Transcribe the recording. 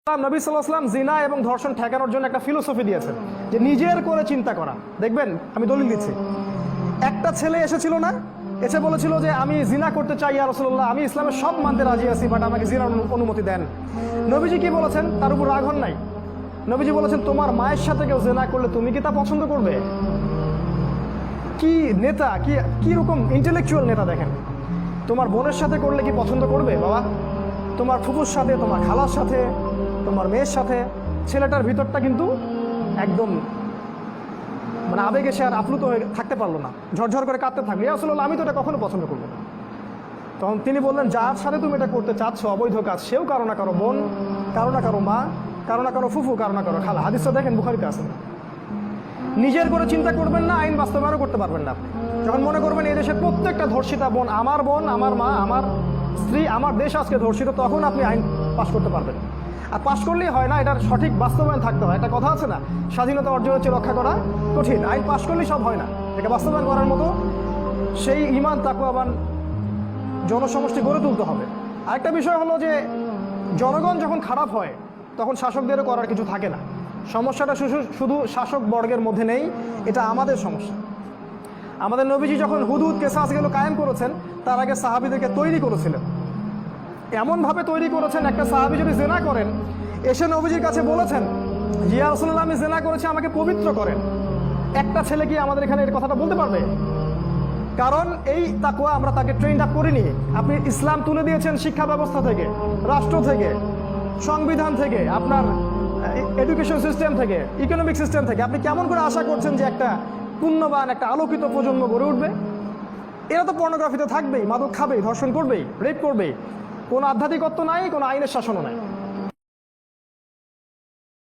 নবী সাল্লাল্লাহু আলাইহি ওয়াসাল্লাম জিনা এবং ধর্ষণ ঠেকানোর জন্য একটা ফিলোসফি দিয়েছেন যে নিজের করে চিন্তা করা। দেখবেন, আমি দলিল দিচ্ছি। একটা ছেলে এসেছিল না, এসে বলেছিল যে আমি জিনা করতে চাই ইয়া রাসূলুল্লাহ, আমি ইসলামের সব মানতে রাজি আছি, বাট আমাকে জিনার অনুমতি দেন। নবীজি কি বলেছেন? তার উপর রাগ হন নাই। নবীজি বলেছেন, তোমার মায়ের সাথে কেউ জিনা করলে তুমি কি তা পছন্দ করবে? কি নেতা, কি রকম ইন্টেলেকচুয়াল নেতা দেখেন। তোমার বোনের সাথে করলে কি পছন্দ করবে বাবা? তোমার ফুফুর সাথে, তোমার খালার সাথে, তোমার মেয়ের সাথে। ছেলেটার ভিতরটা কিন্তু একদম মানে আবেগে সে আর আপ্লুত হয়ে থাকতে পারলো না, ঝরঝর করে কাঁদতে থাকবে। ইয়া রাসূলুল্লাহ, আমি তো এটা কখনো পছন্দ করবো না। তখন তিনি বললেন, যার সাথে তুমি এটা করতে চাচ্ছ অবৈধ কাজ, সেও কারো না কারো বোন, কারো না কারো মা, কারো না কারো ফুফু, কারো না কারো খালা। হাদিসটা দেখেন, বুখারীতে আছে। নিজের করে চিন্তা করবেন না, আইন বাস্তবায়নও করতে পারবেন না। যখন মনে করবেন এই দেশের প্রত্যেকটা ধর্ষিতা বোন আমার মা, আমার স্ত্রী, আমার দেশ আজকে ধর্ষিত, তখন আপনি আইন পাশ করতে পারবেন। আর পাশ করলেই হয় না, এটার সঠিক বাস্তবায়ন থাকতে হয়। একটা কথা আছে না, স্বাধীনতা অর্জন হচ্ছে রক্ষা করা কঠিন। আইন পাশ করলেই সব হয় না, এটা বাস্তবায়ন করার মতো সেই ঈমান তাকওয়াবান জনসমষ্টি গড়ে তুলতে হবে। আরেকটা বিষয় হলো যে জনগণ যখন খারাপ হয় তখন শাসকদেরও করার কিছু থাকে না। সমস্যাটা শুধু শাসক বর্গের মধ্যে নেই, এটা আমাদের সমস্যা। আমাদের নবীজি যখন হুদুদ কেসাসগুলো কায়েম করেছেন, তার আগে সাহাবীদেরকে তৈরি করেছিলেন। এমনভাবে তৈরি করেছেন, একটা সাহাবী যদি জিনা করেন, এসে নবীজির কাছে বলেছেন, ইয়া রাসূলুল্লাহ, আমি জিনা করেছি, আমাকে পবিত্র করেন। একটা ছেলে কি আমাদের এখানে এর কথাটা বলতে পারবে? কারণ এই তাকওয়া আমরা তাকে ট্রেন্ড আপ করিনি। আপনি ইসলাম তুলে দিয়েছেন শিক্ষা ব্যবস্থা থেকে, রাষ্ট্র থেকে, সংবিধান থেকে, আপনার এডুকেশন সিস্টেম থেকে, ইকোনমিক সিস্টেম থেকে। আপনি কেমন করে আশা করছেন যে একটা পুণ্যবান, একটা আলোকিত প্রজন্ম গড়ে উঠবে? এরা তো পর্নোগ্রাফিতে থাকবেই, মাদক খাবেই, ধর্ষণ করবেই, রেপ করবেই। কোনো আধ্যাত্মিকত্ব নাই, কোনো আইনের শাসনও নাই।